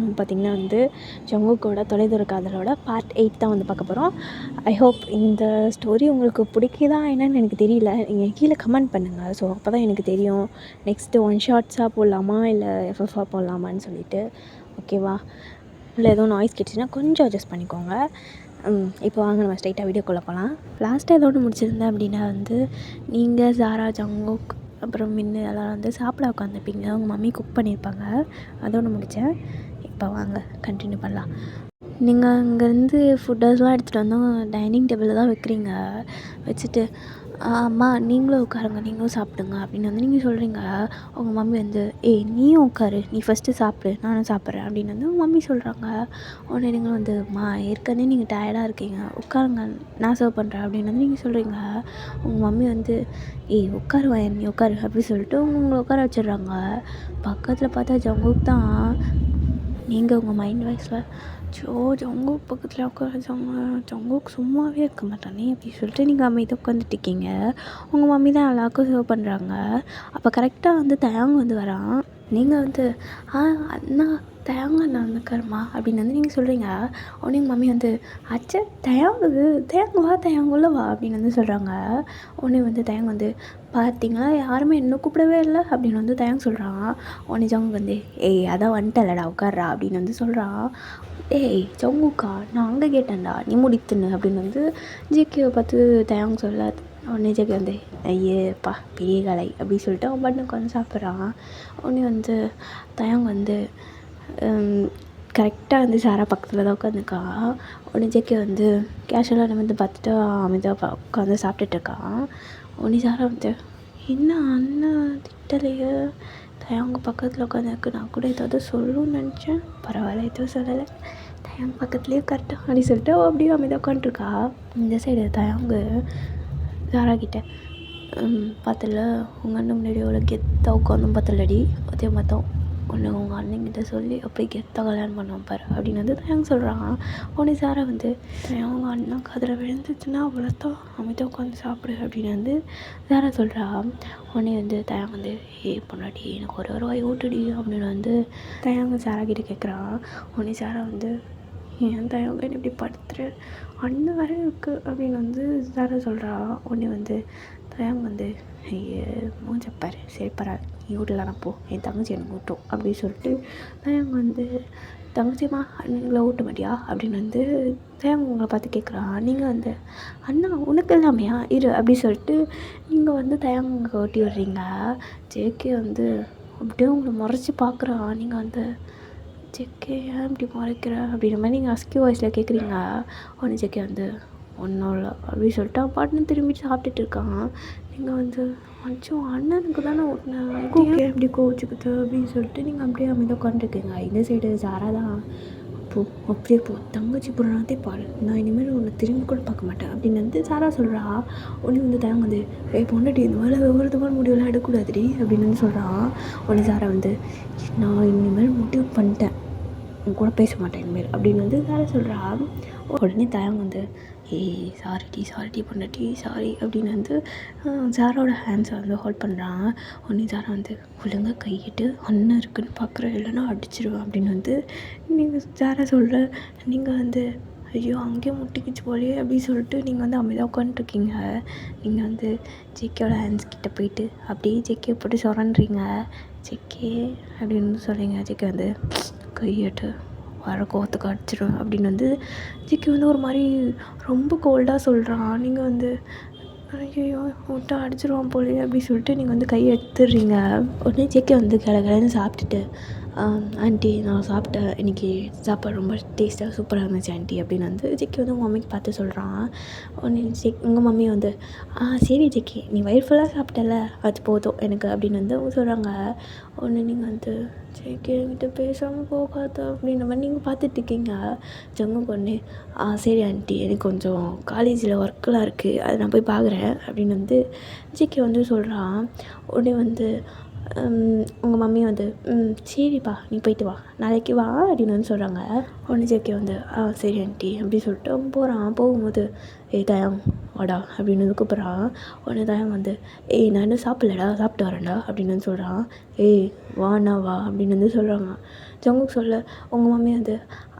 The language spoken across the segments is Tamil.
வந்து பார்த்திங்கன்னா வந்து ஜங்குக்கோட தொலைதூர காதலோட பார்ட் 8 தான் வந்து பார்க்க போகிறோம். ஐ ஹோப் இந்த ஸ்டோரி உங்களுக்கு பிடிக்குதா என்னன்னு எனக்கு தெரியல. நீங்கள் கீழே கமெண்ட் பண்ணுங்கள். ஸோ அப்போ தான் எனக்கு தெரியும் நெக்ஸ்ட்டு ஒன் ஷார்ட்ஸாக போடலாமா இல்லை எஃப்எஃபாக போடலாமான்னு சொல்லிட்டு. ஓகேவா? இல்லை எதுவும் நாய்ஸ் கேட்டுச்சுன்னா கொஞ்சம் அட்ஜஸ்ட் பண்ணிக்கோங்க. இப்போ வாங்க நம்ம ஸ்ட்ரைட்டாக வீடியோக்குள்ளே போகலாம். லாஸ்ட்டாக எதோடு முடிச்சிருந்தேன் அப்படின்னா வந்து நீங்கள் ஜாரா, ஜங்குக் அப்புறம் மின்னு எல்லோரும் வந்து சாப்பிட உட்காந்துருப்பீங்க. உங்கள் மம்மி குக் பண்ணியிருப்பாங்க. அதோடு முடித்தேன். இப்போ வாங்க கண்டினியூ பண்ணலாம். நீங்கள் அங்கேருந்து ஃபுட்டர்ஸ்லாம் எடுத்துகிட்டு வந்தோம் டைனிங் டேபிளில் தான் வைக்கிறீங்க. வச்சுட்டு அம்மா நீங்களும் உட்காருங்க, நீங்களும் சாப்பிடுங்க அப்படின்னு வந்து நீங்கள் சொல்கிறீங்க. உங்கள் மம்மி வந்து நீயும் உட்காரு, நீ ஃபஸ்ட்டு சாப்பிடு, நானும் சாப்பிட்றேன் அப்படின்னு வந்து உங்கள் மம்மி சொல்கிறாங்க. உடனே நீங்களும் வந்து ஏற்கனவே நீங்கள் டயர்டாக இருக்கீங்க, உட்காருங்க நான் சர்வ் பண்ணுறேன் அப்படின்னு வந்து நீங்கள் சொல்கிறீங்க. உங்கள் மம்மி வந்து உட்காருவா நீ உட்காரு அப்படி சொல்லிட்டு உங்களை உட்கார வச்சிடுறாங்க. பக்கத்தில் பார்த்தா ஜங்குக் தான். நீங்கள் உங்கள் மைண்ட் வாய்ஸில் ஜங்குக் பக்கத்தில் உட்கார ஜங்குக் சும்மாவே இருக்க மாட்டானே அப்படி சொல்லிட்டு நீங்கள் அமைதியாக உட்காந்துட்டு இருக்கீங்க. உங்கள் மம்மி தான் எல்லாருக்கும் சர்வ் பண்ணுறாங்க. அப்போ கரெக்டாக வந்து தயாங் வந்து வரான். நீங்கள் வந்து அண்ணா தயாங்க அண்ணா வந்துக்காருமா அப்படின்னு வந்து நீங்கள் சொல்கிறீங்க. உடனே எங்கள் மம்மி வந்து அச்சா தயாங்க வா தயாங்க உள்ள வா அப்படின்னு வந்து சொல்கிறாங்க. உடனே வந்து தயாங்க வந்து பார்த்தீங்களா யாருமே இன்னும் கூப்பிடவே இல்லை அப்படின்னு வந்து தயாங்க சொல்கிறான். உடனே ஜங்கு வந்து அதான் வந்துட்டலடா உட்கார்றா அப்படின்னு வந்து சொல்கிறான். ஜங்குக்கா நான் அங்கே கேட்டேன்டா நீ முடித்துன்னு அப்படின்னு வந்து ஜேகேவை பார்த்து தயாங்க சொல்ல. உடனே ஜேகே வந்து ஐயேப்பா பெரிய கலை அப்படின்னு சொல்லிட்டு அவன் பாட்டு உட்காந்து சாப்பிட்றான். உடனே வந்து தயாங்க வந்து கரெக்டாக வந்து சாரா பக்கத்தில் தான் உட்காந்துருக்கான். உடனே ஜேகே வந்து கேஷுவலாக வந்து பார்த்துட்டு அமைதியாக உட்காந்து சாப்பிட்டுட்ருக்கான். உடனே சாரா வந்து என்ன அண்ணன் திட்டலையே, தயாங்க பக்கத்தில் உட்காந்துருக்கு, நான் கூட ஏதாவது சொல்லணும்னு நினச்சேன், பரவாயில்ல எதுவும் சொல்லலை, தயாங்க பக்கத்துலேயே கரெக்டாக அப்படின்னு சொல்லிட்டு அப்படியே அமைதியாக உட்காந்துருக்கா. இந்த சைடு தயாங்க சாரா கிட்ட பார்த்தல உங்கள் அண்ணன் முன்னாடி எவ்வளோ கெத்தாக உட்காந்தும் பார்த்தலடி, அதே மாதிரி தான் ஒன்று உங்கள் அண்ணங்கிட்ட சொல்லி அப்படி கெத்தாக கல்யாணம் பண்ணுவான் பாரு அப்படின்னு வந்து தயாங்க சொல்கிறான். உடனே சாரா வந்து அவங்க அண்ணன் கதிரை விழுந்துச்சுன்னா அவ்வளோத்தான் அமைதியாக உட்காந்து சாப்பிடு அப்படின்னு வந்து சாரா சொல்கிறா. உடனே வந்து தயாங்க வந்து பொண்டாட்டி எனக்கு ஒரு வாய் ஊட்டுடி அப்படின்னு வந்து தயாங்க சாரா கிட்டே கேட்குறான். உடனே சாரா வந்து ஏன் தயாங்க இப்படி படுத்துரு, அண்ணன் வேறு இருக்குது அப்படின்னு வந்து சாரா சொல்கிறா. உடனே வந்து தயாங்க வந்து மூஞ்சப்பாரு சரி பரவாயில்ல நீ வீட்டில் போ, என் தங்கச்சி எனக்கு ஊட்டும் அப்படின்னு சொல்லிட்டு தயாங்க வந்து தங்கச்சியம்மா அண்ணங்களை ஊட்ட மாட்டியா அப்படின்னு வந்து தயாங்க உங்களை பார்த்து கேட்குறான். நீங்கள் வந்து அண்ணா உனக்கு இல்லாமையா இரு அப்படின்னு சொல்லிட்டு நீங்கள் வந்து தயாங்க ஊட்டி விடுறீங்க. ஜேகே வந்து அப்படியே உங்களை முறைச்சி பார்க்குறான். நீங்கள் வந்து ஜேகே ஏன் இப்படி முறைக்கிற அப்படின்ற மாதிரி நீங்கள் அஸ்கி வாய்ஸில் கேட்குறீங்க. உடனே ஜேகே வந்து ஒன்றும் இல்லை அப்படின்னு சொல்லிட்டு பாட்டுன்னு திரும்பி சாப்பிட்டுட்டு இருக்கான். நீங்கள் வந்து அச்சோ அண்ணனுக்கு தானே ஓட்டினேன் ஓகே எப்படி கோச்சுக்குது அப்படின்னு சொல்லிட்டு நீங்கள் அப்படியே அமைதியாக உட்காந்துருக்கீங்க. இந்த சைடு சாரா தான் அப்படியே தங்கச்சி புறானே பாரு, நான் இனிமேல் உன்னை திரும்பி கூட பார்க்க மாட்டேன் அப்படின்னு வந்து சாரா சொல்கிறா. உடனே வந்து தயாங்க வந்து பொண்டாட்டி இந்த வேலை விவரத்துமான முடிவெல்லாம் எடுக்கக்கூடாதுடி அப்படின்னு வந்து சொல்கிறான். உடனே சாரா வந்து நான் இனிமேல் முடிவு பண்ணிட்டேன், உன் கூட பேச மாட்டேன் இனிமேல் அப்படின்னு வந்து சாரா சொல்கிறா. உடனே தயாங்க வந்து சாரிடி பொண்டாட்டி சாரி அப்படின்னு வந்து சாராவோட ஹேண்ட்ஸை வந்து ஹோல்ட் பண்ணுறான். உடனே சாரா வந்து ஒழுங்காக கையிட்டு அண்ணன் இருக்குன்னு பார்க்குறேன் இல்லைன்னா அடிச்சிடுவேன் அப்படின்னு வந்து நீங்கள் சாரா சொல்கிற. நீங்கள் வந்து ஐயோ அங்கேயும் முட்டிக்கிச்சு போலே அப்படின்னு சொல்லிட்டு நீங்கள் வந்து அமைதியாக உட்காந்துருக்கீங்க. நீங்கள் வந்து ஜேகேயோட ஹேண்ட்ஸ் கிட்டே போயிட்டு அப்படியே ஜேகே போட்டு சுரண்டுறீங்க. ஜேகே அப்படின்னு சொல்கிறீங்க. ஜேகே வந்து கையிட்டு வர கோவத்துக்கு அடிச்சிடும் அப்படின்னு வந்து ஜிக்கி வந்து ஒரு மாதிரி ரொம்ப கோல்டாக சொல்கிறான். நீங்கள் வந்து ஐயோ விட்டா அடிச்சிடுவான் போலே அப்படி சொல்லிட்டு நீங்கள் வந்து கையை எடுத்துடுறீங்க. உடனே ஜேகே வந்து கிளன்னு சாப்பிட்டுட்டு ஆண்டி நான் சாப்பிட்டேன், இன்றைக்கி சாப்பாடு ரொம்ப டேஸ்ட்டாக சூப்பராக இருந்துச்சு ஆண்டி அப்படின்னு வந்து ஜேகே வந்து உங்கள் மம்மிக்கு பார்த்து சொல்கிறான். உடனே உங்கள் மம்மி வந்து சரி ஜேகே நீ வயிறு ஃபுல்லாக சாப்பிட்டல அது போதும் எனக்கு அப்படின்னு வந்து அவங்க சொல்கிறாங்க. உடனே நீங்கள் வந்து ஜேகே என்கிட்ட பேசாமல் போகாத அப்படின்ற மாதிரி நீங்கள் பார்த்துட்ருக்கீங்க. ஜங்குக்கு உடனே சரி ஆண்டி எனக்கு கொஞ்சம் காலேஜில் ஒர்க்கெலாம் இருக்குது அதை நான் போய் பார்க்குறேன் அப்படின்னு வந்து ஜேகே வந்து சொல்கிறான். உடனே வந்து உங்கள் மம்மி வந்து சரிப்பா நீ போயிட்டு வா நாளைக்கு வா அப்படின்னு வந்து சொல்கிறாங்க. உடனே ஜேகே வந்து சரி ஆண்டி அப்படி சொல்லிட்டு அவன் போகிறான். போகும்போது தயாங் வாடா அப்படின்னு வந்து கூப்பிட்றான். உடனே தயாங் வந்து நான் இன்னும் சாப்பிட்லடா சாப்பிட்டு வரேன்டா அப்படின்னு வந்து சொல்கிறான். வாண்ணா வா அப்படின்னு வந்து சொல்கிறாங்க. ஜங்குக் சொல்ல உங்கள் மம்மி வந்து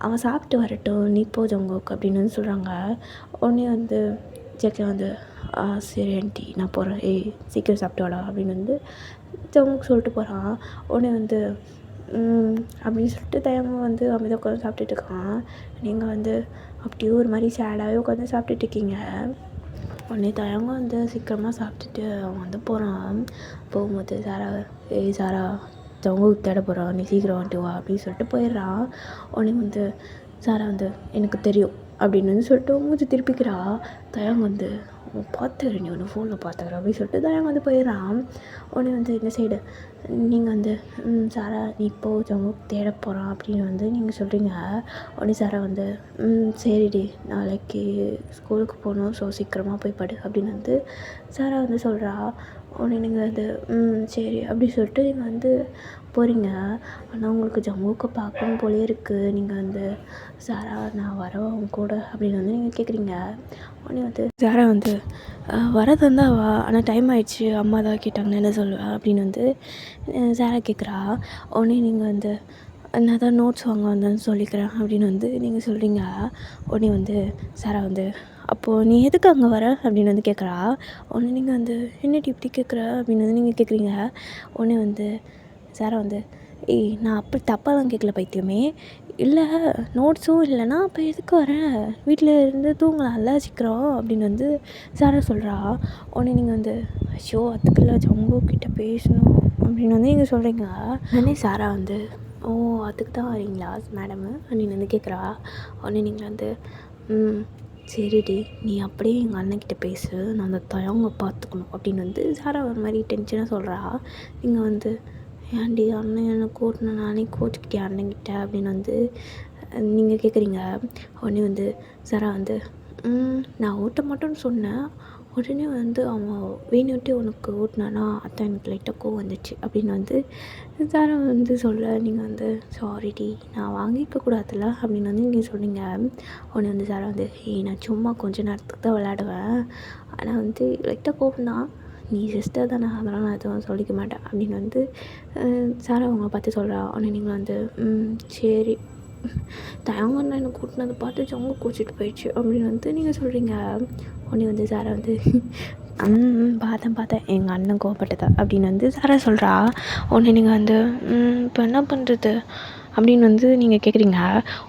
அவன் சாப்பிட்டு வரட்டும் நீ போ ஜங்குக் அப்படின்னு வந்து சொல்கிறாங்க. உடனே வந்து ஜேகே வந்து சரி ஆண்டி நான் போகிறேன், சீக்கிரம் சாப்பிட்டு வாடா அப்படின்னு வந்து ஜங்குக் சொல்லிட்டு போகிறான். உடனே வந்து அப்படின்னு சொல்லிட்டு தயங்கம் வந்து அமைதியாக உட்காந்து சாப்பிட்டுட்டு இருக்கான். நீங்கள் வந்து அப்படியே ஒரு மாதிரி சேடாகவே உட்காந்து சாப்பிட்டுட்டு இருக்கீங்க. உடனே தயங்கம் வந்து சீக்கிரமாக சாப்பிட்டுட்டு அவன் வந்து போகிறான். போகும்போது சாரா ஜங்குக் தேட போகிறான், நீ சீக்கிரம் வந்துட்டு வா அப்படின்னு சொல்லிட்டு போயிடுறான். உடனே வந்து சாரா வந்து எனக்கு தெரியும் அப்படின்னு வந்து சொல்லிட்டு மூஞ்சி திருப்பிக்கிறா. தயங்கம் வந்து பார்த்துரு நீ ஒன்று ஃபோனில் பார்த்துக்குற அப்படின்னு சொல்லிட்டு தயங்கம் வந்து போயிடுறான். உடனே வந்து இந்த சைடு நீங்கள் வந்து சாரா நீ இப்போ ஜங்குக் தேட போகிறான் அப்படின்னு வந்து நீங்கள் சொல்கிறீங்க. உடனே சாரா வந்து சரிடி நாளைக்கு ஸ்கூலுக்கு போகணும், ஸோ சீக்கிரமாக போய் படு அப்படின்னு வந்து சாரா வந்து சொல்கிறா. உடனே நீங்கள் வந்து சரி அப்படின்னு சொல்லிட்டு நீங்கள் வந்து போகிறீங்க. ஆனால் உங்களுக்கு ஜங்குக்கை பார்க்கணும் போலே இருக்குது. நீங்கள் வந்து சாரா நான் வரவா உங்க கூட அப்படின்னு வந்து நீங்கள் கேட்குறீங்க. உடனே வந்து சாரா வந்து வரதா வா, ஆனால் டைம் ஆயிடுச்சு, அம்மா தான் கேட்டாங்கன்னு என்ன சொல்லுவேன் அப்படின்னு வந்து சாரா கேட்குறா. உடனே நீங்கள் வந்து நான் தான் நோட்ஸ் வாங்க வந்தேன்னு சொல்லிக்கிறேன் அப்படின்னு வந்து நீங்கள் சொல்கிறீங்க. உடனே வந்து சாரா வந்து அப்போது நீ எதுக்கு அங்கே வர அப்படின்னு வந்து கேட்குறா. உடனே நீங்கள் வந்து என்னடி இப்படி கேட்குற அப்படின்னு வந்து நீங்கள் கேட்குறீங்க. உடனே வந்து சாரா வந்து நான் அப்படி தப்பாலாம் கேட்கல பைத்தியமே, இல்லை நோட்ஸும் இல்லைனா அப்போ எதுக்கு வரேன், வீட்டில் இருந்து தூங்கலாம்ல சீக்கிரம் அப்படின்னு வந்து சாரா சொல்கிறா. உடனே நீங்கள் வந்து ஐயோ அதுக்குள்ள ஜங்குக் கிட்ட பேசணும் அப்படின்னு வந்து நீங்கள் சொல்கிறீங்க. உடனே சாரா வந்து ஓ அதுக்கு தான் வரீங்களா மேடமு அப்படின்னு வந்து கேட்குறா. உடனே நீங்கள் வந்து சரிடி நீ அப்படியே எங்கள் அண்ணன்கிட்ட பேசு, நான் அந்த தயங்க பார்த்துக்கணும் அப்படின்னு வந்து சாரா ஒரு மாதிரி டென்ஷனாக சொல்கிறா. நீங்கள் வந்து ஏன்டி அண்ணன் என்னை கூட்டின நானே கோச்சிக்கிட்டே அண்ணன்கிட்ட அப்படின்னு வந்து நீங்கள் கேட்குறீங்க. உடனே வந்து சாரா வந்து நான் ஓட்ட மாட்டேன்னு சொன்னேன், உடனே வந்து அவன் வேணுன்ட்டு உனக்கு ஓட்டினானா அதான் எனக்கு லைட்டாக கோவம் வந்துச்சு அப்படின்னு வந்து சாரா வந்து சொல்ல. நீங்கள் வந்து சாரிடி நான் வாங்கிக்க கூடாதுல்ல அப்படின்னு வந்து நீங்கள் சொன்னீங்க. உடனே வந்து சாரா வந்து நான் சும்மா கொஞ்சம் நேரத்துக்கு தான் விளையாடுவேன், ஆனால் வந்து லைட்டாக கோவம் தான், நீ சிஸ்டர் தானே அதெல்லாம் நான் எதுவும் சொல்லிக்க மாட்டேன் அப்படின்னு வந்து சாரா அவங்க பார்த்து சொல்கிறா. உடனே நீங்கள் வந்து சரி தயங்கண்ணா என்னை கூட்டினதை பார்த்து ஜங்கு கூச்சிட்டு போயிடுச்சு அப்படின்னு வந்து நீங்கள் சொல்கிறீங்க. உடனே வந்து சாரா வந்து பார்த்தேன் எங்கள் அண்ணன் கோவப்பட்டதா அப்படின்னு வந்து சாரா சொல்கிறா. உடனே நீங்கள் வந்து இப்போ என்ன பண்ணுறது அப்படின்னு வந்து நீங்கள் கேட்குறீங்க.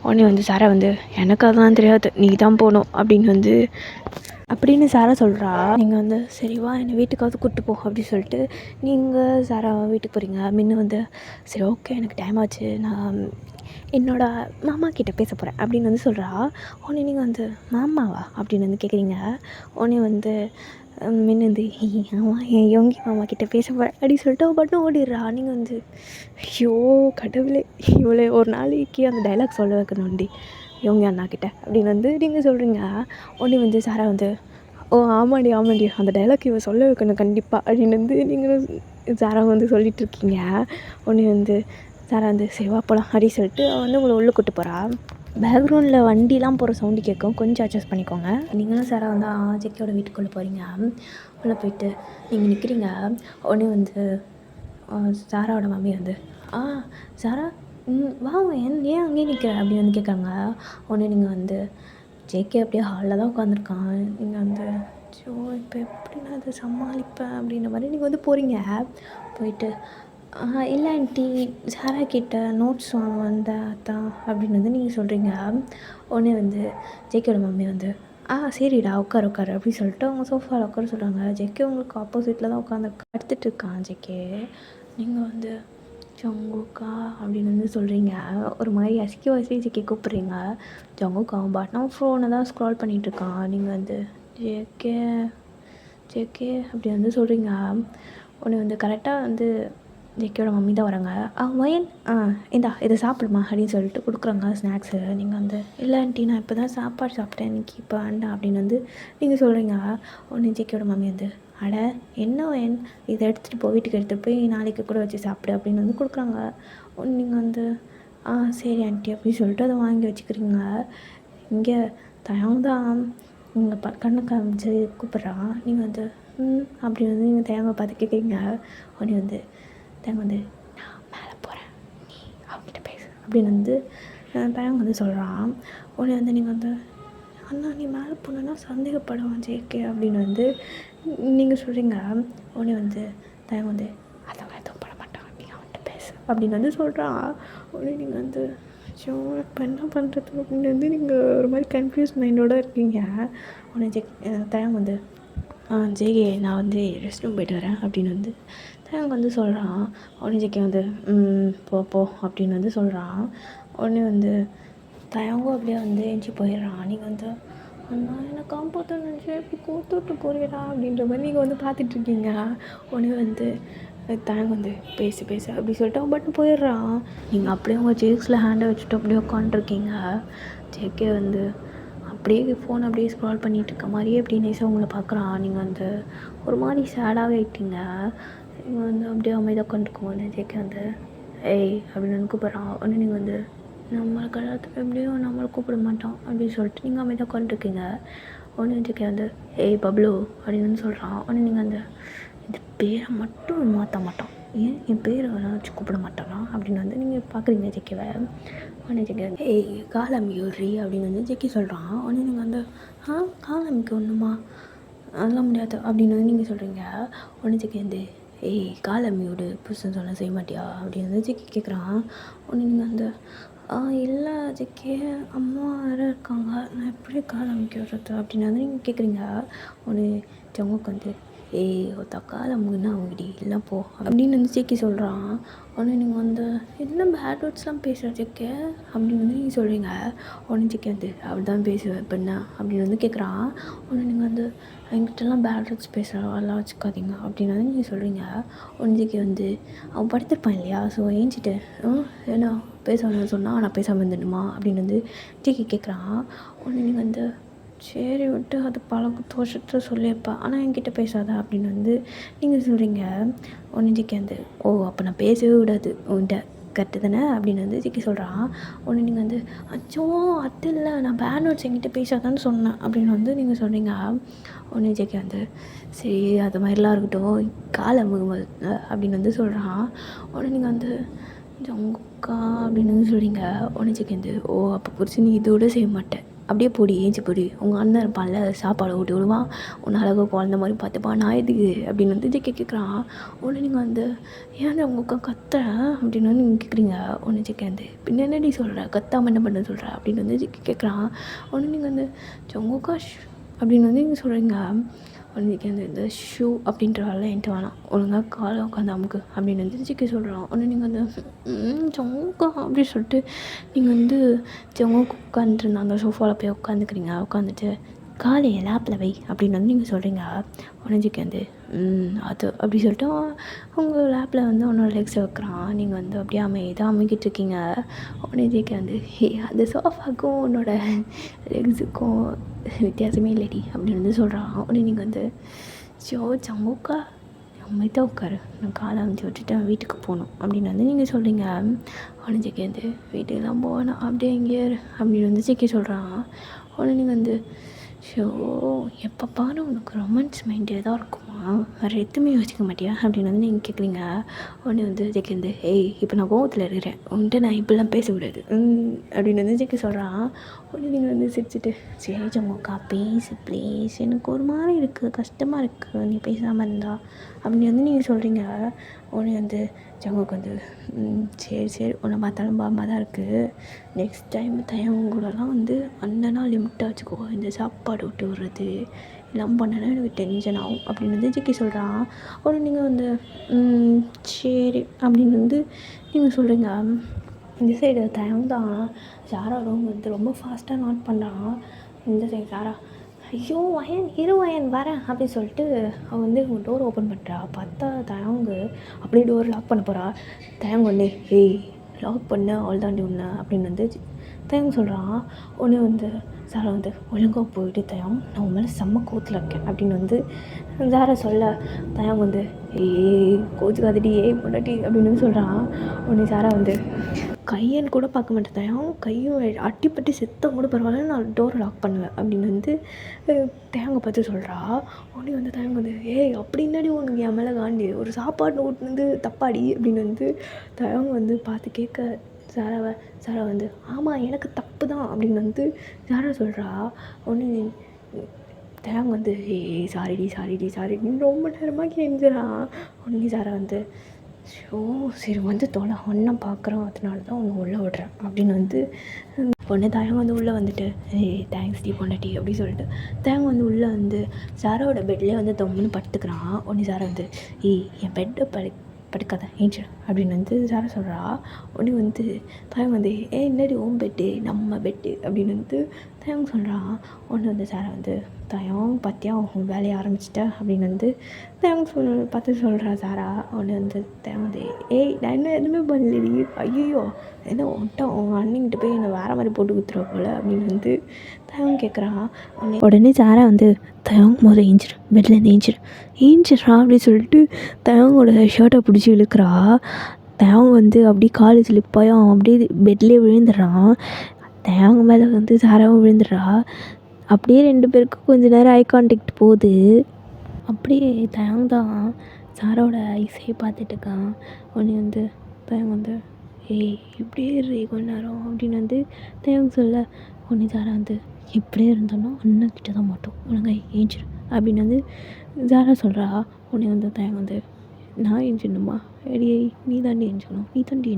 உடனே வந்து சாரா வந்து எனக்கு அதெல்லாம் தெரியாது, நீ தான் போகணும் அப்படின்னு சாரா சொல்கிறா. நீங்கள் வந்து சரி வா என்னை வீட்டுக்காவது கூப்பிட்டு போ அப்படின்னு சொல்லிட்டு நீங்கள் சாரா வீட்டுக்கு போகிறீங்க. முன்ன வந்து சரி ஓகே எனக்கு டைம் ஆச்சு, நான் என்னோடய மாமா கிட்டே பேச போகிறேன் அப்படின்னு வந்து சொல்கிறா. உடனே நீங்கள் வந்து மாமாவா அப்படின்னு வந்து கேட்குறீங்க. உடனே வந்து முன்ன வந்து ஆமாம் என் யோங்கி மாமா கிட்டே பேச போகிறேன் அப்படின்னு சொல்லிட்டு அவள் மட்டும் ஓடிடுறா. நீங்கள் வந்து ஐயோ கடவுளே இவ்வளோ ஒரு நாளைக்கு அந்த டைலாக் சொல்ல வைக்கணும்டி யோங்கி அண்ணா கிட்ட அப்படின்னு வந்து நீங்கள் சொல்கிறீங்க. உடனே வந்து சாரா வந்து ஓ ஆமாடி அந்த டைலாக் இவன் சொல்ல வைக்கணும் கண்டிப்பாக அப்படின்னு வந்து நீங்கள் சாரா வந்து சொல்லிகிட்ருக்கீங்க. உடனே வந்து சாரா வந்து சரி வா போகலாம் அப்படின்னு சொல்லிட்டு அவள் வந்து உங்களை உள்ளே கூட்டு போகிறா. பேக்ரவுண்டில் வண்டிலாம் போகிற சவுண்டு கேட்கும், கொஞ்சம் அட்ஜஸ்ட் பண்ணிக்கோங்க. நீங்களும் சாரா வந்து ஜெக்கியோட வீட்டுக்குள்ளே போகிறீங்க. உள்ளே போயிட்டு நீங்கள் நிற்கிறீங்க. உடனே வந்து சாராவோட மம்மி வந்து சாரா வா ஏன் அங்கேயே நிற்கிற அப்படின்னு வந்து கேட்குறாங்க. உடனே நீங்கள் வந்து ஜேகே அப்படியே ஹாலில் தான் உட்காந்துருக்கான். நீங்கள் வந்து ஸோ இப்போ எப்படி நான் அதை சமாளிப்பேன் அப்படின்ற மாதிரி நீங்கள் வந்து போகிறீங்க. போயிட்டு இல்லை ஆண்டி சாரா கிட்ட நோட்ஸ் வாங்க வந்தேன் அதான் அப்படின்னு வந்து நீங்கள் சொல்கிறீங்க. உடனே வந்து ஜேகேயோட மம்மி வந்து சரிடா உட்காரு அப்படின்னு சொல்லிட்டு அவங்க சோஃபாவில் உட்கார சொல்கிறாங்க. ஜேகே உங்களுக்கு ஆப்போசிட்டில் தான் உட்காந்து படுத்துட்ருக்கான் ஜேகே. நீங்கள் வந்து ஜங்குக்கா அப்படின்னு வந்து சொல்கிறீங்க. ஒரு மாதிரி அசிக்க ஜேகே கூப்பிட்றீங்க. ஜங்குக்கா அவன் பாட்னா ஃபோனை தான் ஸ்க்ரால் பண்ணிகிட்ருக்கான். நீங்கள் வந்து ஜேகே அப்படி வந்து சொல்கிறீங்க. உடனே வந்து கரெக்டாக வந்து ஜேகேயோட மம்மி தான் வராங்க. மயன் இந்தா இதை சாப்பிடுமா அப்படின்னு சொல்லிட்டு கொடுக்குறாங்க ஸ்நாக்ஸு. நீங்கள் வந்து இல்லை ஆண்டி நான் இப்போ தான் சாப்பாடு சாப்பிட்டேன், இன்றைக்கி இப்போ வேண்டாம் அப்படின்னு வந்து நீங்கள் சொல்கிறீங்க. உடனே ஜேகேயோட மம்மி வந்து அட என்ன வேன் இதை எடுத்துகிட்டு வீட்டுக்கு எடுத்துகிட்டு போய் நாளைக்கு கூட வச்சு சாப்பிடு அப்படின்னு வந்து கொடுக்குறாங்க. நீங்கள் வந்து சரி ஆண்டி அப்படின்னு சொல்லிட்டு அதை வாங்கி வச்சுக்கிறீங்க. இங்கே தயங்கதான் நீங்கள் கண்ணை காமிச்சு கூப்பிட்றான். நீங்கள் வந்து அப்படி வந்து நீங்கள் தேங்காய் பார்த்து கேட்குறீங்க. உடனே வந்து தேங்காய் வந்து நான் மேலே போகிறேன், நீ அவங்ககிட்ட பேசு அப்படின்னு வந்து தயங்க வந்து சொல்கிறான். உடனே வந்து நீங்கள் வந்து அண்ணா நீ மேலே போனோன்னா சந்தேகப்படுவான் ஜேகே அப்படின்னு வந்து நீங்கள் சொல்கிறீங்க. உடனே வந்து தயங்க வந்து அதெல்லாம் எதுவும் பண்ண மாட்டான், நீ அவன்கிட்ட பேசு அப்படின்னு வந்து சொல்கிறான். உடனே நீங்கள் வந்து ஸோ இப்போ என்ன பண்ணுறது அப்படின்னு வந்து நீங்கள் ஒரு மாதிரி கன்ஃபியூஸ் மைண்டோடு இருக்கீங்க. உடனே தயங்க வந்து ஜேகே நான் வந்து ரெஸ்ட் ரூம் போய்ட்டு வரேன் அப்படின்னு வந்து தயங்க வந்து சொல்கிறான். உடனே ஜேகே வந்து போ அப்படின்னு வந்து சொல்கிறான். உடனே வந்து தயங்கும் அப்படியே வந்து எஞ்சி போயிடுறான். நீங்கள் வந்து அண்ணா என்னை காப்பாற்ற நினச்சி இப்படி கோத்துட்டு போகிறீடா அப்படின்ற மாதிரி நீங்கள் வந்து பார்த்துட்ருக்கீங்க. உடனே வந்து தயங்க வந்து பேசு அப்படி சொல்லிட்டு அவன் பட்டு போயிடுறான். நீங்கள் அப்படியே உங்கள் ஜேக்ஸில் ஹேண்டை வச்சுட்டு அப்படியே உட்காண்ட்ருக்கீங்க. ஜேகே வந்து அப்படியே ஃபோன் அப்படியே ஸ்க்ரால் பண்ணிகிட்டு இருக்க மாதிரியே அப்படி நைஸாக உங்களை பார்க்குறான். நீங்கள் வந்து ஒரு மாதிரி சேடாகவே ஆகிட்டீங்க. நீங்கள் வந்து அப்படியே அமைதியாக உட்காந்துருக்கும் போது ஜேகே வந்து ஏய் அப்படின்னு வந்து கூப்பிட்றான். உடனே நீங்கள் வந்து நம்மளை கல்யாணத்துக்கு எப்படியும் நம்மளை கூப்பிட மாட்டோம் அப்படின்னு சொல்லிட்டு நீங்கள் அமைதியாக உட்காந்துருக்கீங்க. உடனே ஜேகே வந்து ஏய் பப்ளு அப்படின்னு வந்து சொல்கிறான். உடனே நீங்கள் அந்த இந்த பேரை மட்டும் மாற்ற மாட்டான், ஏன் என் பேரை வச்சு கூப்பிட மாட்டானா அப்படின்னு வந்து நீங்கள் பார்க்குறீங்க ஜேகேவை. உடனே ஜேகே வந்து ஏய் காலமியூரி அப்படின்னு வந்து ஜேகே சொல்கிறான். உடனே நீங்கள் வந்து காலமிக்கு ஒன்றுமா அதெல்லாம் முடியாது அப்படின்னு வந்து நீங்கள் சொல்கிறீங்க. உடனே ஜேகே வந்து ஏய் காலமியோடு புதுசுன்னு சொன்னால் செய்ய மாட்டியா அப்படின்னு வந்து ஜேகே கேட்குறான். உடனே நீங்கள் வந்து இல்லை ஜேகே அம்மா வேறு இருக்காங்க, நான் எப்படி காலமிக்க விடுறது அப்படின்னு வந்து நீங்கள் கேட்குறீங்க. உடனே ஜங்குக்கு வந்து ஏய் ஒருத்தா காலமுன்னா அவங்கடி இல்லை போ அப்படின்னு வந்து ஜேகே சொல்கிறான். உடனே நீங்கள் வந்து என்ன பேட் வேர்ட்ஸ்லாம் பேசுகிற ஜேகே அப்படின்னு வந்து நீங்கள் சொல்கிறீங்க. உடனே ஜேகே வந்து அப்படி தான் பேசுவேன் இப்போ என்ன அப்படின்னு வந்து கேட்குறான். உடனே நீங்கள் வந்து என்கிட்டலாம் பேட் வேர்ட்ஸ் பேசுகிறவெல்லாம் வச்சுக்காதீங்க அப்படின்னு வந்து நீங்கள் சொல்கிறீங்க. உடனே ஜேகே வந்து அவன் படுத்திருப்பான் இல்லையா, ஸோ ஏஞ்சிட்டு ஏன்னா பேசணும்னு சொன்னால் நான் பேசாமல் இருந்துடுமா அப்படின்னு வந்து ஜேகே கேட்குறான். உடனே நீங்கள் வந்து சரி விட்டு அது பல வருஷத்தில் சொல்லியிருப்பேன், ஆனால் என்கிட்ட பேசாத அப்படின்னு வந்து நீங்கள் சொல்கிறீங்க. உடனே ஜேகே வந்து அப்போ நான் பேசவே விடாது உன்கிட்ட கரெக்டு தானே அப்படின்னு வந்து ஜேகே சொல்கிறான். உடனே நீங்கள் வந்து அச்சோ அது இல்லை நான் பேட் வேர்ட்ஸ் என்கிட்ட பேசாதான்னு சொன்னேன் அப்படின்னு வந்து நீங்கள் சொல்கிறீங்க. உடனே ஜேகே வந்து சரி அது மாதிரிலாம் இருக்கட்டும் காலம் அப்படின்னு வந்து சொல்கிறான். உடனே நீங்கள் வந்து ஜங்குக்கா அப்படின்னு வந்து சொல்கிறீங்க. உடனே ஜேகே வந்து அப்போ புரிச்சு நீ இதோட செய்ய மாட்டேன், அப்படியே போடி ஏஞ்சி போடி, உங்கள் அண்ணன் இருப்பான்ல சாப்பாடு ஊட்டி விடுவான், உன்னை அழகாக குழந்த மாதிரி பார்த்துப்பான், நான் எதுக்கு அப்படின்னு வந்து ஜேகே கேட்குறான். உடனே நீங்கள் வந்து ஏன் உங்கள் அக்கா கத்துறேன் அப்படின்னு வந்து நீங்கள் கேட்குறீங்க. உடனே ஜேகே வந்து பின்ன என்னடி சொல்கிற, கத்தாமல் என்ன பண்ண சொல்கிற அப்படின்னு வந்து ஜேகே கேட்குறான். உடனே நீங்கள் வந்து ஜங்குக்கா அப்படின்னு வந்து நீங்கள் சொல்கிறீங்க. உடனே வந்து இந்த ஷூ அப்படின்ற வேலை என்கிட்ட வேணாம், ஒழுங்காக காலை உட்காந்து அமுக்கு அப்படின்னு வந்து ஜேகே சொல்கிறான். உடனே நீங்கள் வந்து ஜங்குக்கா அப்படின்னு சொல்லிட்டு நீங்கள் வந்து ஜங்குக்கு உட்காந்துருந்த அந்த சோஃபாவில் போய் உட்காந்துக்கிறீங்க. உட்காந்துட்டு காலையை லேப்பில் வை அப்படின்னு வந்து நீங்கள் சொல்கிறீங்க. உடனே ஜேகே வந்து அது அப்படி சொல்லிட்டு உங்கள் லேப்பில் வந்து உன்னோட லெக்ஸை வைக்கிறான். நீங்கள் வந்து அப்படியே அமைதியாக அமுக்கிட்டு இருக்கீங்க. உடனே ஜேகே வந்து அந்த சோஃபாவுக்கும் உன்னோட லெக்ஸுக்கும் வித்தியாசமே இல்லடி அப்படின்னு வந்து சொல்கிறான். உடனே நீங்கள் வந்து ஜங்குக்கா அமைதியாக உட்காரு, நான் காலை அமைச்சு விட்டுட்டு வீட்டுக்கு போகணும் அப்படின்னு வந்து நீங்கள் சொல்கிறீங்க. உடனே ஜேகே வந்து வீட்டுக்கெல்லாம் போவேணாம் அப்படியே எங்கேயே அப்படின்னு வந்து ஜேகே சொல்கிறான். உடனே நீங்கள் வந்து எப்போ பாரு உனக்கு ரொமான்ஸ் மைண்டே தான் இருக்குமா, வேறு எதுவுமே யோசிக்க மாட்டியா அப்படின்னு வந்து நீங்கள் கேட்குறீங்க. உடனே வந்து ஜேகே வந்து இப்போ நான் கோவத்தில் இருக்கிறேன், உன்கிட்ட நான் இப்படிலாம் பேச விடாது அப்படின்னு வந்து ஜேகே சொல்கிறான். உடனே நீங்கள் வந்து சிரிச்சுட்டு சரி ஜங்குக்கா பேசு ப்ளீஸ், எனக்கு ஒரு மாதிரி இருக்குது, கஷ்டமாக இருக்குது நீ பேசாமல் இருந்தா அப்படின்னு வந்து நீங்கள் சொல்கிறீங்க. உடனே வந்து ஜங்குக்கு வந்து சரி உன்னை பார்த்தாலும் பாவமாக தான் இருக்குது, நெக்ஸ்ட் டைம் தயவங்கூடலாம் வந்து அண்ணனா லிமிட்டாக வச்சுக்கோ, இந்த சாப்பாடு விட்டு விடுறது எல்லாம் பண்ணனா எனக்கு டென்ஷன் ஆகும் அப்படின்னு வந்து ஜேகே சொல்கிறான். உடனே நீங்கள் வந்து சரி அப்படின்னு வந்து நீங்கள் சொல்கிறீங்க. இந்த சைடு தயம் தான் சாரா ரூம் வந்து ரொம்ப ஃபாஸ்ட்டாக நோட் பண்ணுறான். இந்த சைடு சாரா ஐயோ வயன் வரேன் அப்படின்னு சொல்லிட்டு அவன் வந்து டோர் ஓப்பன் பண்ணுறா. பார்த்தா தயங்கு அப்படியே டோர் லாக் பண்ண போகிறா. தயங்கு வந்து லாக் பண்ண அவள் தாண்டி ஒன்று அப்படின்னு வந்து தயங்கு சொல்கிறான். உடனே வந்து சாரா வந்து ஒழுங்காக போயிட்டு தயம் நான் உன் மேலே செம்ம கோத்தில் இருக்கேன் அப்படின்னு வந்து சாரா சொல்ல தயங்கு வந்து கோச்சுக்காதடி பொண்டாட்டி அப்படின்னு வந்து சொல்கிறான். உடனே சாரா வந்து கையன்னு கூட பார்க்க மாட்டேன் தயம், கையும் அட்டிப்பட்டு செத்தம் கூட பரவாயில்ல நான் டோரை லாக் பண்ணுவேன் அப்படின்னு வந்து தேங்காய் பார்த்து சொல்கிறா. உடனே வந்து தயங்க வந்து அப்படின்னாடி உனக்கு என் மேலே காண்டி ஒரு சாப்பாடு ஓட்டு வந்து தப்பாடி அப்படின்னு வந்து தயங்க வந்து பார்த்து கேட்க சாரா வந்து ஆமாம் எனக்கு தப்பு தான் அப்படின்னு வந்து சாரா சொல்கிறா. ஒன்று தயாங் வந்து சாரிடி ரொம்ப நேரமாக கெஞ்சுறான். உடனே சாரா வந்து சரி வந்து தொலை ஒன்றை பார்க்குறோம், அதனால தான் ஒன்று உள்ளே விடுறேன் அப்படின்னு வந்து பொண்ணு தயாங் வந்து உள்ளே வந்துட்டு தேங்க்ஸ் டி பொண்ணட்டி அப்படி சொல்லிட்டு தயாங் வந்து உள்ளே வந்து சாராவோட பெட்லேயே வந்து தொம்முன்னு படுத்துக்கிறான். உடனே சாரா வந்து என் பெட்டை படுக்காத ஏஞ்சு அப்படின்னு வந்து சாரா சொல்கிறா. உடனே வந்து தயாங் வந்து என்னடி ஓம் பெட்டு நம்ம பெட்டு அப்படின்னு வந்து தயாங் சொல்கிறான். ஒன்று வந்து சாரா வந்து தயாங் பார்த்தியா உன் வேலையை ஆரம்பிச்சிட்ட அப்படின்னு வந்து தயாங் பார்த்து சொல்கிறா சாரா. ஒன்று வந்து தயாங் வந்து நான் என்ன எதுவுமே பண்ணலடி, ஐயோ என்ன ஒட்டம் உன் அண்ணங்கிட்ட போய் என்னை வேறு மாதிரி போட்டு குத்துருவ போல் அப்படின்னு வந்து தயாங் கேட்குறான். உடனே சாரா வந்து தயாங் முதல்ல ஏஞ்சிரு, பெட்லேருந்து ஏஞ்சிடுறா அப்படின்னு சொல்லிட்டு தயாங்கோட ஷர்ட்டை பிடிச்சி இழுக்கிறா. தயாங் வந்து அப்படியே காலேஜ் ஸ்லிப்பாயும் அவன் அப்படியே பெட்லேயே விழுந்துடுறான். தயாங் மேலே வந்து சாராவும் விழுந்துடுறா. அப்படியே 2 பேருக்கும் கொஞ்ச நேரம் ஐ கான்டாக்ட் போகுது. அப்படியே தயாங் தான் சாராவோட ஐஸையே பார்த்துட்டு இருக்கான். உடனே வந்து தயாங் வந்து இப்படியே இரு கொஞ்ச நேரம் அப்படின்னு வந்து தயாங் சொல்ல. உடனே சாரா வந்து இப்படியே இருந்தாலும் அண்ணன்கிட்ட தான் மாட்டோம், ஒழுங்கா ஏஞ்சிரு அப்படின்னு வந்து சாரா சொல்கிறா. உடனே வந்து தயாங் வந்து நான் ஏஞ்சிடணுமா, நீ தாண்டி ஏஞ்சிக்கணும், நீ தாண்டி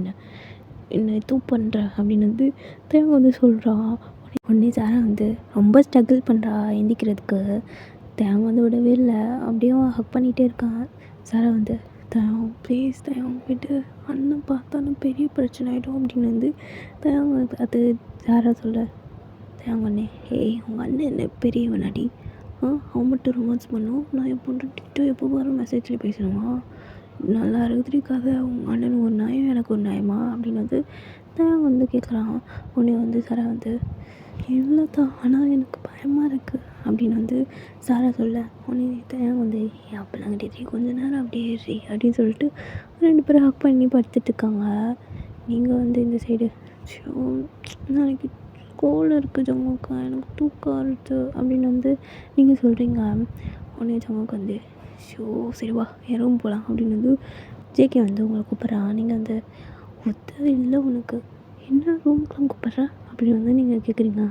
என்ன பண்ணுற அப்படின்னு வந்து தயாங் வந்து சொல்கிறா. உடனே சாரா வந்து ரொம்ப ஸ்ட்ரகிள் பண்ணுறா எந்திக்கிறதுக்கு. தயாங் வந்து விடவே இல்லை, அப்படியே ஹக் பண்ணிகிட்டே இருக்கான். சாரா வந்து தயாங் ப்ளீஸ் தயாங் போய்ட்டு அண்ணன் பார்த்தாலும் பெரிய பிரச்சனை ஆகிடும் அப்படின்னு வந்து தயாங் அது சாரா சொல்ல. தயாங் அண்ணே உங்கள் அண்ணன் என்ன பெரியவனாடி, அவன் மட்டும் ரொமான்ஸ் பண்ணும், நான் என் பொண்ணுகிட்ட எப்போ பாரு மெசேஜில் பேசணுமா, நல்லா இருக்குதுடி கதை, உங்கள் அண்ணன் ஒரு நியாயம் எனக்கு ஒரு நியாயமா அப்படின்னு வந்து தயாங் வந்து கேட்குறான். உடனே வந்து சாரா வந்து இல்லை தான், ஆனால் எனக்கு பயமாக இருக்குது அப்படின்னு வந்து சாரா சொல்ல. உடனே தயாங் வந்து அப்போல்லாம் கிடையாது கொஞ்ச நேரம் அப்படியே ஏறி அப்படின்னு சொல்லிட்டு 2 பேரும் ஹக் பண்ணி படுத்துட்ருக்காங்க. நீங்கள் வந்து இந்த சைடு நாளைக்கு ஸ்கூல் இருக்குது ஜம்முக்கா, எனக்கு தூக்கம் வருது அப்படின்னு வந்து நீங்கள் சொல்கிறீங்க. உடனே ஜம்முக்கு வந்து சரி வா என் ரூம் போகலாம் அப்படின்னு வந்து ஜேகே வந்து உங்களை கூப்பிட்றான். நீங்கள் வந்து இல்லை உனக்கு என்ன ரூமுக்குலாம் கூப்பிட்ற அப்படின்னு வந்து நீங்கள் கேட்குறீங்க.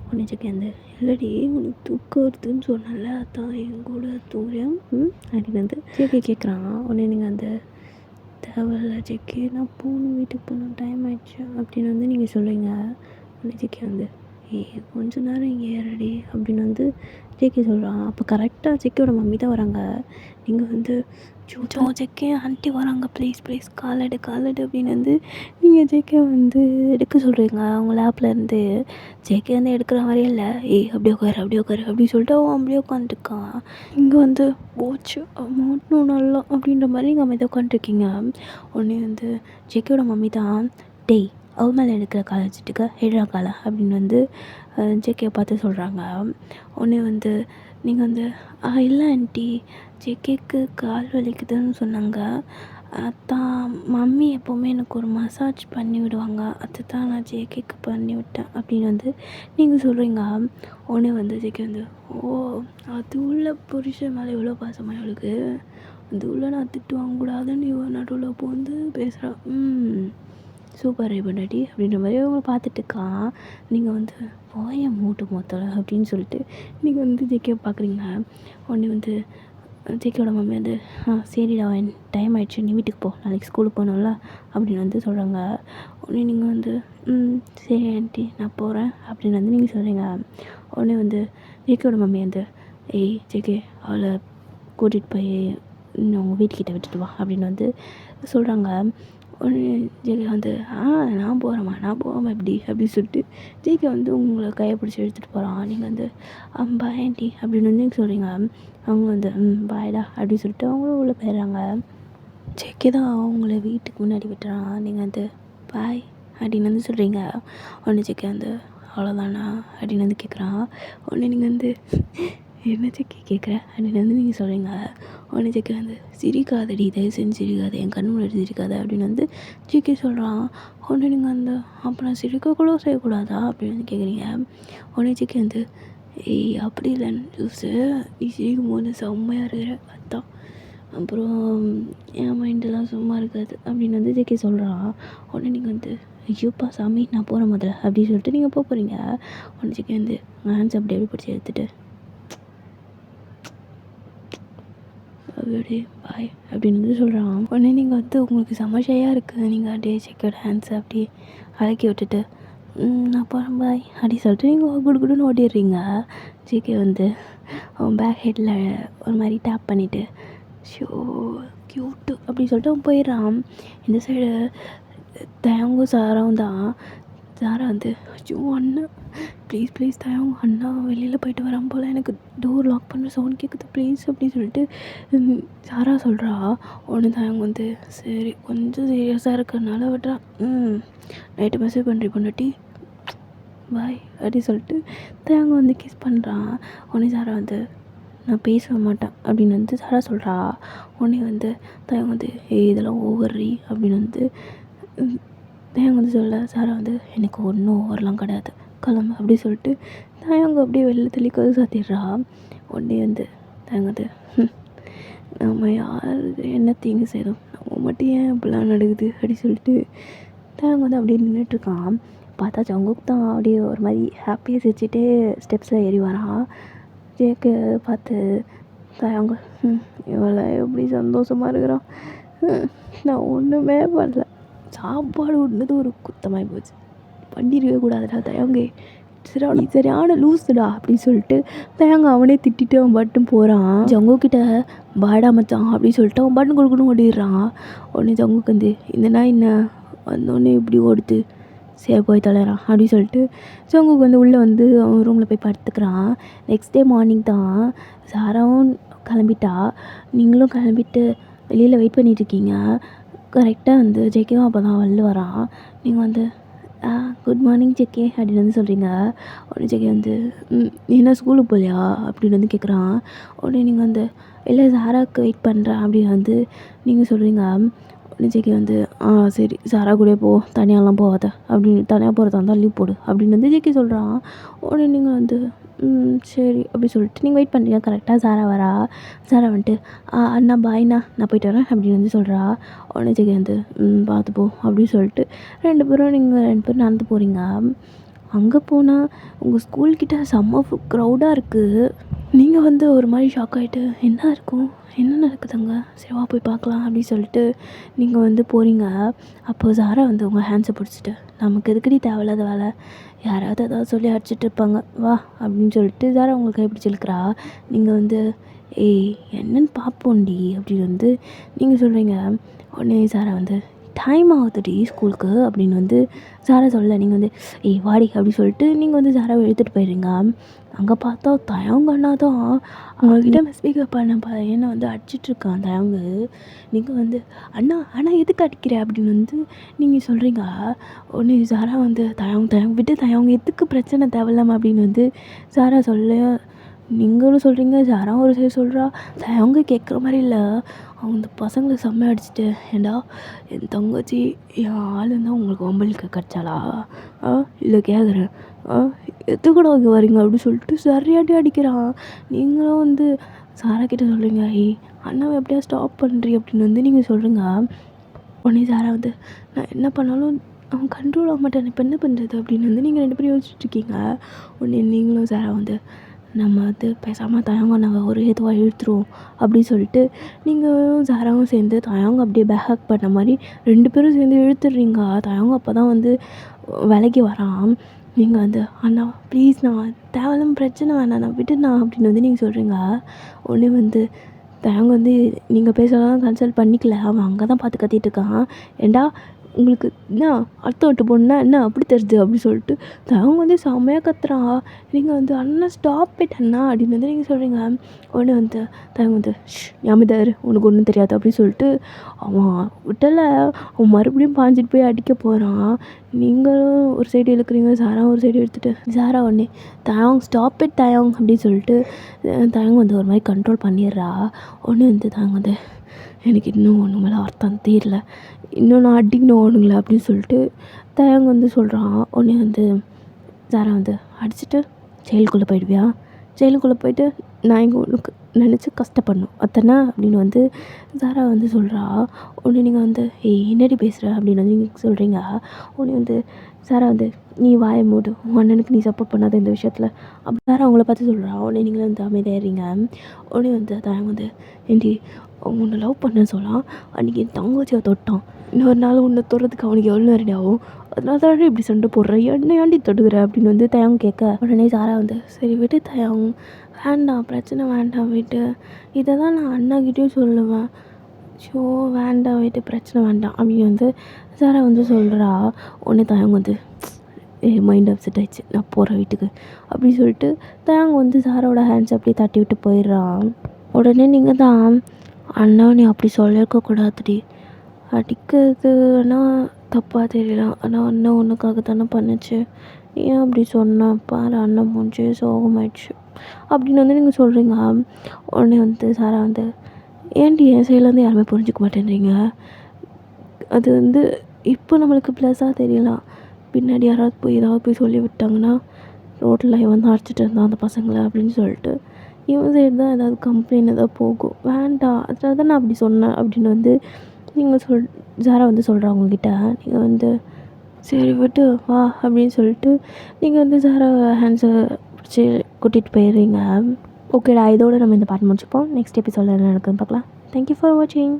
உடனே ஜேகே வந்து இல்லடி உனக்கு தூக்கம் வருதுன்னு சொன்னால அதான் என் கூட தூங்குறேன் அப்படின்னு வந்து ஜேகே கேட்குறான். உடனே நீங்கள் அந்த தேவையில்ல ஜேகே நான் போகணும், வீட்டுக்கு போகணும், டைம் ஆயிடுச்சு அப்படின்னு வந்து நீங்கள் சொல்லுவீங்க. உடனே ஜேகே வந்து கொஞ்ச நேரம் இங்கே ஏறடி அப்படின்னு வந்து ஜேகே சொல்கிறான். அப்போ கரெக்டாக ஜேகேயோட மம்மி தான் வராங்க. நீங்கள் வந்து ஜேகே ஆண்டி வராங்க, ப்ளீஸ் கால் எடு அப்படின்னு வந்து நீங்கள் ஜேகே வந்து எடுக்க சொல்கிறீங்க அவங்க லேப்லேருந்து. ஜேகே வந்து எடுக்கிற மாதிரியே இல்லை, அப்படியே உட்காரு அப்படின்னு சொல்லிட்டு அவன் அப்படியே உட்காந்துருக்கான். இங்கே வந்து போச்சு மாட்டணும் நல்லா அப்படின்ற மாதிரி நீங்கள் அமைதியாக உட்காந்துருக்கீங்க. உடனே வந்து ஜேகேயோட மம்மி தான் அவள் மேலே எடுக்கிற காலை வச்சுட்டுக்க எடுறா காலை அப்படின்னு வந்து ஜேகே பார்த்து சொல்கிறாங்க. உடனே வந்து நீங்கள் வந்து இல்லை ஆண்டி ஜேகேக்கு கால் வலிக்குதுன்னு சொன்னாங்க, அதான் மம்மி எப்போவுமே எனக்கு ஒரு மசாஜ் பண்ணி விடுவாங்க, அதுதான் நான் ஜேகேக்கு பண்ணி விட்டேன் அப்படின்னு வந்து நீங்கள் சொல்கிறீங்க. உடனே வந்து ஜேகே வந்து அது உள்ள புருஷன் மேலே எவ்வளோ பாசமாக அவளுக்கு, அது உள்ள நான் திட்டு வாங்கக்கூடாதுன்னு இவன் நடுவில் இப்போ வந்து பேசுகிறா, சூப்பர் பொண்டாட்டி அப்படின்ற மாதிரி அவங்கள பார்த்துட்டுருக்கான். நீங்கள் வந்து போய மூட்டு மொத்தல அப்படின்னு சொல்லிட்டு நீங்கள் வந்து ஜேகே பார்க்குறீங்க. உடனே வந்து ஜேகேயோட மம்மி வந்து சரிடா டைம் ஆகிடுச்சு நீ வீட்டுக்கு போ, நாளைக்கு ஸ்கூலுக்கு போகணும்ல அப்படின்னு வந்து சொல்கிறாங்க. உடனே நீங்கள் வந்து சரி ஆண்டி நான் போகிறேன் அப்படின்னு வந்து நீங்கள் சொல்கிறீங்க. உடனே வந்து ஜேகேயோட மம்மி வந்து ஜேகே அவளை கூட்டிகிட்டு போய் அவங்க வீட்டுக்கிட்ட விட்டுட்டு வா அப்படின்னு வந்து சொல்கிறாங்க. உடனே ஜேகே வந்து நான் போகிறேம்மா, நான் போகாமல் எப்படி அப்படின்னு சொல்லிட்டு ஜேகே வந்து உங்களை கையை பிடிச்சி எடுத்துகிட்டு போகிறான். நீங்கள் வந்து பாய் ஆண்டி அப்படின்னு வந்து சொல்கிறீங்க. அவங்க வந்து பாய்டா அப்படின்னு சொல்லிட்டு அவங்களும் உள்ளே போயிடுறாங்க. ஜேகே தான் அவங்கள வீட்டுக்கு முன்னாடி விட்டுறான். நீங்கள் வந்து பாய் அப்படின்னு வந்து சொல்கிறீங்க. உடனே ஜேகே வந்து அவ்வளோதானா அப்படின்னு வந்து கேட்குறான். உடனே நீங்கள் வந்து என்ன ஜேகே கேட்குற அப்படின்னு வந்து நீங்கள் சொல்கிறீங்க. உடனே ஜேகே வந்து சிரிக்காதடி தயவு செஞ்சு சிரிக்காத, என் கண் முன்னாடி சிரிக்காத அப்படின்னு வந்து ஜேகே சொல்கிறான். உடனே நீங்கள் வந்து அப்புறம் சிரிக்கக்கூட செய்யக்கூடாதா அப்படின்னு வந்து கேட்குறீங்க. உடனே ஜேகே வந்து அப்படி இல்லை ஜூஸு நீ சிரிக்கும் போது செம்மையாக இருக்கிற, அதான் அப்புறம் என் மைண்டெல்லாம் சும்மா இருக்காது அப்படின்னு வந்து ஜேகே சொல்கிறான். உடனே நீங்கள் வந்து ஐயோப்பா சாமி நான் போகிறேன் முதல்ல அப்படின்னு சொல்லிட்டு நீங்கள் போகிறீங்க. உடனே ஜேகே வந்து ஹேண்ட்ஸ் அப்படி எப்படி பிடிச்சி எடுத்துகிட்டு அப்படியே பாய் அப்படின்னு வந்து சொல்கிறான். உடனே நீங்கள் வந்து உங்களுக்கு சமஷையாக இருக்குது. நீங்கள் அப்படியே ஜேகேயோட ஹேண்ட்ஸை அப்படியே அடக்கி விட்டுட்டு நான் போகிறேன் பாய் அப்படி சொல்லிட்டு நீங்கள் குடுகுடுன்னு ஓடிடுறீங்க. ஜேகே வந்து அவன் பேக் ஹெட்டில் ஒரு மாதிரி டேப் பண்ணிவிட்டு ஷோ க்யூட்டு அப்படி சொல்லிட்டு அவன் போயிடுறான். இந்த சைடு தயங்கும் சாராவும் தான். சாரா வந்து ஐயோ அண்ணா ப்ளீஸ் ப்ளீஸ் தயங்கும் அண்ணா வெளியில் போயிட்டு வரான் போல், எனக்கு டோர் லாக் பண்ணுற சவுண்ட் கேட்குது ப்ளீஸ் அப்படின்னு சொல்லிட்டு சாரா சொல்கிறா. உடனே தயங்கம் வந்து சரி கொஞ்சம் சீரியஸாக இருக்கிறதுனால விட்றா. நைட்டு மெசேஜ் பண்ணுறி பொண்டாட்டி பாய் அப்படி சொல்லிட்டு தயங்கம் வந்து கிஸ் பண்ணுறான். உடனே சாரா வந்து நான் பேச மாட்டேன் அப்படின்னு வந்து சாரா சொல்கிறா. உடனே வந்து தயங்கம் வந்து இதெல்லாம் ஓவர்றி அப்படின்னு வந்து தயங்கம் வந்து சொல்ல. சாரா வந்து எனக்கு ஒன்றும் ஓவர்லாம் கிடையாது கிளம்பு அப்படி சொல்லிட்டு தயங்கம் அப்படியே வெளில தள்ளி கது சாத்திடுறா. உடனே வந்து தயங்கம் வந்து நம்ம யார் என்ன தீங்கு செய்கிறோம், நம்ம மட்டும் ஏன் இப்படிலாம் நடக்குது அப்படி சொல்லிட்டு தயங்கம் வந்து அப்படியே நின்றுட்டுருக்கான். பார்த்தா ஜங்குக் தான் அப்படியே ஒரு மாதிரி ஹாப்பியாக சிரிச்சிட்டே ஸ்டெப்ஸில் ஏறி வரான். ஜேகே பார்த்து தயங்க இவளை எப்படி சந்தோஷமாக இருக்கிறான், நான் ஒன்றுமே பண்ணல, சாப்பாடு விட்னது ஒரு குத்தமாகி போச்சு, பண்ணிடவே கூடாதுடா தயங்கே சரியான லூஸுடா அப்படின்னு சொல்லிட்டு தயங்க அவனே திட்டிட்டு அவன் பாட்டும் போகிறான். ஜங்குக்கிட்ட பாடா மச்சான் அப்படின்னு சொல்லிட்டு அவன் பாட்டும் கொடுக்கணும் ஓடிடுறான். உடனே ஜங்குக்கு வந்து இந்த நாய் என்ன வந்தோடனே இப்படி ஓடுது சரி போய் தொலைறான் அப்படின்னு சொல்லிட்டு ஜங்குக்கு வந்து உள்ளே வந்து அவன் ரூமில் போய் படுத்துக்கிறான். நெக்ஸ்ட் டே மார்னிங் தான் சாராவும் கிளம்பிட்டா. நீங்களும் கிளம்பிட்டு வெளியில் வெயிட் பண்ணிகிட்ருக்கீங்க. கரெக்டாக வந்து ஜேகேவும் அப்போ தான் வெளில வரான். நீங்கள் வந்து குட் மார்னிங் ஜேகே அப்படின்னு வந்து சொல்கிறீங்க. உடனே ஜேகே வந்து நீ என்ன ஸ்கூலுக்கு போகலையா அப்படின்னு வந்து கேட்குறான். உடனே நீங்கள் வந்து இல்லை சாராவுக்கு வெயிட் பண்ணுறேன் அப்படின்னு வந்து நீங்கள் சொல்கிறீங்க. ஜேகே வந்து சரி சாரா கூட போ, தனியாலாம் போகாத அப்படின்னு, தனியாக போகிறதா இருந்தால் லீவ் போடு அப்படின்னு வந்து ஜேகே சொல்கிறான். உடனே நீங்கள் வந்து சரி அப்படி சொல்லிட்டு நீங்கள் வெயிட் பண்ணுறீங்க. கரெக்டாக சாரா வரா. சாரா வந்துட்டு அண்ணா பாய்ண்ணா நான் போயிட்டு வரேன் அப்படின்னு வந்து சொல்கிறா. உடனே ஜேகே வந்து பார்த்து போ அப்படின்னு சொல்லிட்டு நீங்கள் ரெண்டு பேரும் நடந்து போகிறீங்க. அங்கே போனால் உங்கள் ஸ்கூல்கிட்ட செம்ம க்ரௌடாக இருக்குது. நீங்கள் வந்து ஒரு மாதிரி ஷாக் ஆகிட்டு என்ன இருக்கும் என்ன நடக்குதுங்க சரி வா போய் பார்க்கலாம் அப்படின்னு சொல்லிட்டு நீங்கள் வந்து போகிறீங்க. அப்போது சாரா வந்து உங்கள் ஹேண்ட்ஸை பிடிச்சிட்டு நமக்கு எதுக்கடி தேவையில்லாத வேலை, யாராவது ஏதாவது சொல்லி அடிச்சிட்டு இருப்பாங்க வா அப்படின்னு சொல்லிட்டு சாரா உங்களுக்கு கைப்பிடிச்சி இழுக்கிறா. நீங்கள் வந்து ஏய் என்னன்னு பார்ப்போண்டி அப்படின்னு வந்து நீங்கள் சொல்கிறீங்க. உடனே சாரா வந்து டைம் ஆகுதுடி ஸ்கூலுக்கு அப்படின்னு வந்து சாரா சொல்ல. நீங்கள் வந்து ஏய் வாடி அப்படி சொல்லிட்டு நீங்கள் வந்து சாராவை எடுத்துகிட்டு போயிடுறீங்க. அங்கே பார்த்தா தயங்க அண்ணா தான் அவங்கக்கிட்ட மிஸ்பிக்கப் பண்ண பையனை வந்து அடிச்சிட்ருக்கான் தயங்கு. நீங்கள் வந்து அண்ணா எதுக்கு அடிக்கிற அப்படின்னு வந்து நீங்கள் சொல்கிறீங்க. உடனே சாரா வந்து தயங்க விட்டு தயங்க எதுக்கு பிரச்சனை தேவையில்லாமல் அப்படின்னு வந்து சாரா சொல்ல. நீங்களும் சொல்கிறீங்க சாராவும் ஒரு சைடு சொல்கிறா. தயங்க கேட்குற மாதிரி இல்லை. அவங்க இந்த பசங்களை செம்ம அடிச்சுட்டு ஏண்டா என் தங்கச்சி என் ஆள் இருந்தால் உங்களுக்கு வம்பலுக்கு கிடச்சாளா இல்லை கேட்குறேன் எதுக்கூட இங்கே வரீங்க அப்படின்னு சொல்லிட்டு சரியாட்டி அடிக்கிறான். நீங்களும் வந்து சாரா கிட்டே சொல்கிறீங்க ஏய் அண்ணாவை எப்படியா ஸ்டாப் பண்ணுறீ அப்படின்னு வந்து நீங்கள் சொல்கிறீங்க. உடனே சாரா வந்து நான் என்ன பண்ணாலும் அவன் கண்ட்ரோல் ஆக மாட்டேன், இப்போ என்ன பண்ணுறது அப்படின்னு வந்து நீங்கள் ரெண்டு பேரும் யோசிச்சுட்ருக்கீங்க. உடனே நீங்களும் சாரா வந்து நம்ம வந்து பேசாமல் தயங்க நாங்கள் ஒரு இதுவாக இழுத்துருவோம் அப்படின்னு சொல்லிட்டு நீங்களும் சாராவும் சேர்ந்து தயங்க அப்படியே பேக் பண்ண மாதிரி ரெண்டு பேரும் சேர்ந்து இழுத்துடுறீங்க. தயங்க அப்போ தான் வந்து விலைக்கு வரான். நீங்கள் வந்து அண்ணா ப்ளீஸ் நான் தேவையில்லாம பிரச்சனை வேணாம் நான் விட்டுண்ணா அப்படின்னு வந்து நீங்கள் சொல்கிறீங்க. உடனே வந்து தயங்க வந்து நீங்கள் பேசலாம் கன்சல்ட் பண்ணிக்கல, அவன் அங்கே தான் பார்த்து கத்திட்டு இருக்கான். ஏண்டா உங்களுக்கு என்ன அடுத்த விட்டு போகணுன்னா என்ன அப்படி தெரியுது அப்படின்னு சொல்லிட்டு அவங்க வந்து செம்மையாக கத்துறான். நீங்கள் வந்து அண்ணா ஸ்டாப் இட் அண்ணா அப்படின்னு வந்து நீங்கள் சொல்கிறீங்க. உடனே வந்து தயங்க வந்து ஞாபகம் உனக்கு ஒன்றும் தெரியாது அப்படின்னு சொல்லிட்டு அவன் விட்டலை. அவன் மறுபடியும் பாஞ்சிட்டு போய் அடிக்க போகிறான். நீங்களும் ஒரு சைடு இழுக்கிறீங்க, சாரா ஒரு சைடு எடுத்துகிட்டு சாரா உடனே தயங்க ஸ்டாப் இட் தயங்க அப்படின்னு சொல்லிட்டு தயங்க வந்து ஒரு மாதிரி கண்ட்ரோல் பண்ணிடுறா. உடனே வந்து தயங்க வந்து எனக்கு இன்னும் ஒன்று மேலே அர்த்தம் தெரியல, இன்னும் நான் அடிக்கணும் ஒன்றுங்கள அப்படின்னு சொல்லிட்டு தயங்க வந்து சொல்கிறான். உடனே வந்து சாரா வந்து அடிச்சுட்டு ஜெயிலுக்குள்ளே போயிடுவியா, ஜெயிலுக்குள்ளே போயிட்டு நான் இங்கே உனக்கு நினச்சி கஷ்டப்படணும் அத்தனை அப்படின்னு வந்து சாரா வந்து சொல்கிறா. உடனே நீங்கள் வந்து என்னடி பேசுகிற அப்படின்னு வந்து நீங்கள் சொல்கிறீங்க. உடனே வந்து சாரா வந்து நீ வாயை மூடு, உன் அண்ணனுக்கு நீ சப்போர்ட் பண்ணாத இந்த விஷயத்தில் அப்படி சாரா அவங்கள பார்த்து சொல்கிறா. உடனே நீங்களும் வந்து அமைதியாகிறீங்க. உடனே வந்து அதான் வந்து ஏண்டி உன்னை லவ் பண்ணேன்னு சொல்லலாம், அன்றைக்கி என் தங்கச்சியை தொட்டான், இன்னொரு நாள் உன்னை தொடுறதுக்கு அவனுக்கு எவ்வளோ ரெடி ஆகும், அதனால தான் இப்படி சண்டை போடுறேன், என்னையாண்டி தொடுகிற அப்படின்னு வந்து தயாங் கேட்க உடனே சாரா வந்து சரி விட்டு தயாங், வேண்டாம் பிரச்சனை வேண்டாம் விட்டு, இதை தான் நான் அண்ணாக்கிட்டேயும் சொல்லுவேன், ஷோ வேண்டாம் விட்டு பிரச்சனை வேண்டாம் அப்படின்னு வந்து சாரா வந்து சொல்கிறா. உடனே தயாங் வந்து மைண்ட் அப்செட் ஆயிடுச்சு, நான் போகிறேன் வீட்டுக்கு அப்படின்னு சொல்லிட்டு தயாங் வந்து சாராவோட ஹேண்ட்ஸ் அப்படியே தட்டி விட்டு போயிடுறான். உடனே நீங்கள் தான் அண்ணா நீ அப்படி சொல்லியிருக்கக்கூடாதுடி, அடிக்கிறது ஆனால் தப்பாக தெரியலாம், ஆனால் அண்ணன் உனக்காக தானே பண்ணுச்சு, ஏன் அப்படி சொன்ன பாரு அண்ணன் மூஞ்சி சோகமாயிடுச்சு அப்படின்னு வந்து நீங்கள் சொல்கிறீங்க. உடனே வந்து சாரா வந்து ஏன்டி என் சைட்லேருந்து யாருமே புரிஞ்சிக்க மாட்டேன்றீங்க, அது வந்து இப்போ நம்மளுக்கு ப்ளஸ்ஸாக தெரியலாம், பின்னாடி யாராவது போய் ஏதாவது போய் சொல்லி விட்டாங்கன்னா ரோட்டில் இவன் தான் அடிச்சிட்டு இருந்தான் அந்த பசங்களை அப்படின்னு சொல்லிட்டு இவன் சைடு தான் ஏதாவது கம்ப்ளைண்ட் ஏதாவது போகும், வேண்டாம் அதனால தான் நான் அப்படி சொன்னேன் அப்படின்னு வந்து நீங்கள் சாரா வந்து சொல்கிறா உங்ககிட்ட. நீங்கள் வந்து சரி விட்டு வா அப்படின்னு சொல்லிட்டு நீங்கள் வந்து சாரா ஹேண்ட்ஸை பிடிச்சி கூட்டிகிட்டு போயிடுறீங்க. ஓகேடா, இதோடு நம்ம இந்த பாட்டு முடிச்சுப்போம். நெக்ஸ்ட் எபிசோடில் என்ன நடக்குதுன்னு பார்க்கலாம். தேங்க்யூ ஃபார் வாட்சிங்.